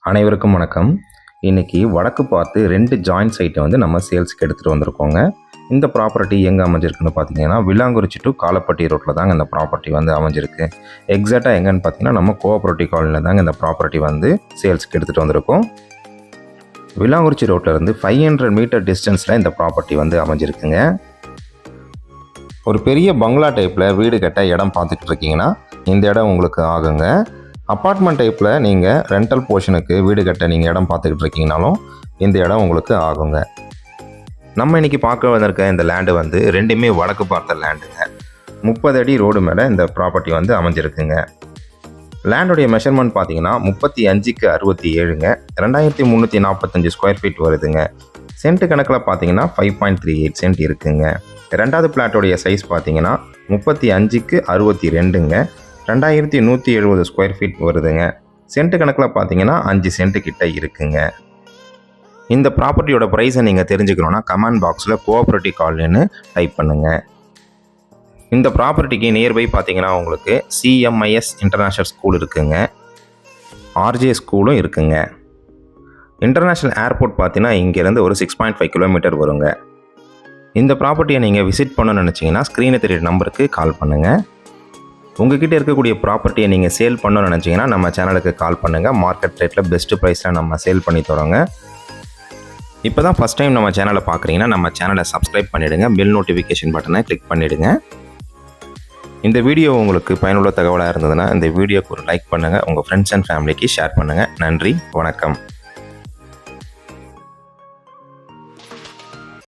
அனைவருக்கும் வணக்கம். இன்னைக்கு வடக்கு பார்த்து 2 ஜாயிண்ட் சைட்டை வந்து நம்ம சேல்ஸ்க்கு எடுத்துகிட்டு வந்திருக்கோங்க. இந்த ப்ராப்பர்ட்டி எங்கே அமைஞ்சிருக்குன்னு பார்த்தீங்கன்னா, வில்லாங்குறிச்சி டு காலப்பட்டி ரோட்டில் தாங்க இந்த ப்ராப்பர்ட்டி வந்து அமைஞ்சிருக்கு. எக்ஸாக்டாக எங்கன்னு பார்த்தீங்கன்னா, நம்ம கோஆப்ரேட்டிவ் காலனியில் தாங்க இந்த ப்ராப்பர்ட்டி வந்து சேல்ஸ்க்கு எடுத்துகிட்டு வந்திருக்கோம். வில்லாங்குறிச்சி ரோட்டிலேருந்து 500 மீட்டர் டிஸ்டன்ஸில் இந்த ப்ராப்பர்ட்டி வந்து அமைஞ்சிருக்குங்க. ஒரு பெரிய பங்களா டைப்பில் வீடு கட்ட இடம் பார்த்துட்டு இருக்கீங்கன்னா, இந்த இடம் உங்களுக்கு ஆகுங்க. அப்பார்ட்மெண்ட் டைப்பில் நீங்கள் ரெண்டல் போர்ஷனுக்கு வீடு கட்ட நீங்கள் இடம் பார்த்துக்கிட்டு இருக்கீங்கனாலும் இந்த இடம் உங்களுக்கு ஆகுங்க. நம்ம இன்றைக்கி பார்க்க வந்திருக்க இந்த லேண்டு வந்து ரெண்டுமே வடக்கு பார்த்த லேண்டுங்க. 30 அடி ரோடு மேலே இந்த ப்ராப்பர்ட்டி வந்து அமைஞ்சிருக்குங்க. லேண்டுடைய மெஷர்மெண்ட் பார்த்தீங்கன்னா 35க்கு 67ங்க. 2345 ஸ்கொயர் ஃபீட் வருதுங்க. சென்ட் கணக்கில் பார்த்தீங்கன்னா 5.38 சென்ட் இருக்குங்க. ரெண்டாவது பிளாட்டோடைய சைஸ் பார்த்தீங்கன்னா 35க்கு 62ங்க. 2170 ஸ்கொயர் ஃபீட் வருதுங்க. சென்ட் கணக்கில் பார்த்தீங்கன்னா 5 சென்ட் கிட்ட இருக்குங்க. இந்த ப்ராப்பர்ட்டியோட ப்ரைஸை நீங்கள் தெரிஞ்சுக்கணுன்னா கமெண்ட் பாக்ஸில் கோஆப்ரேட்டிவ் காலனின்னு டைப் பண்ணுங்கள். இந்த ப்ராப்பர்ட்டிக்கு நியர்பை பார்த்தீங்கன்னா உங்களுக்கு CMIS இன்டர்நேஷ்னல் ஸ்கூல் இருக்குங்க. RJ ஸ்கூலும் இருக்குங்க. இன்டர்நேஷ்னல் ஏர்போர்ட் பார்த்தீங்கன்னா இங்கேருந்து ஒரு 6.5 கிலோமீட்டர் வருங்க. இந்த ப்ராப்பர்ட்டியை நீங்கள் விசிட் பண்ணணும்னு நினச்சிங்கன்னா ஸ்க்ரீனில் தெரியுற நம்பருக்கு கால் பண்ணுங்கள். உங்ககிட்ட இருக்கக்கூடிய ப்ராப்பர்ட்டியை நீங்கள் சேல் பண்ணணும்னு நினச்சிங்கன்னா நம்ம சேனலுக்கு கால் பண்ணுங்கள். மார்க்கெட் ரேட்டில் பெஸ்ட்டு ப்ரைஸில் நம்ம சேல் பண்ணி தரோங்க. இப்போ தான் ஃபஸ்ட் டைம் நம்ம சேனலை பார்க்குறீங்கன்னா நம்ம சேனலை சப்ஸ்கிரைப் பண்ணிவிடுங்க. பெல் நோட்டிஃபிகேஷன் பட்டனை கிளிக் பண்ணிவிடுங்க. இந்த வீடியோ உங்களுக்கு பயனுள்ள தகவலாக இருந்ததுன்னா இந்த வீடியோக்கு ஒரு லைக் பண்ணுங்கள். உங்கள் ஃப்ரெண்ட்ஸ் அண்ட் ஃபேமிலிக்கு ஷேர் பண்ணுங்கள். நன்றி, வணக்கம்.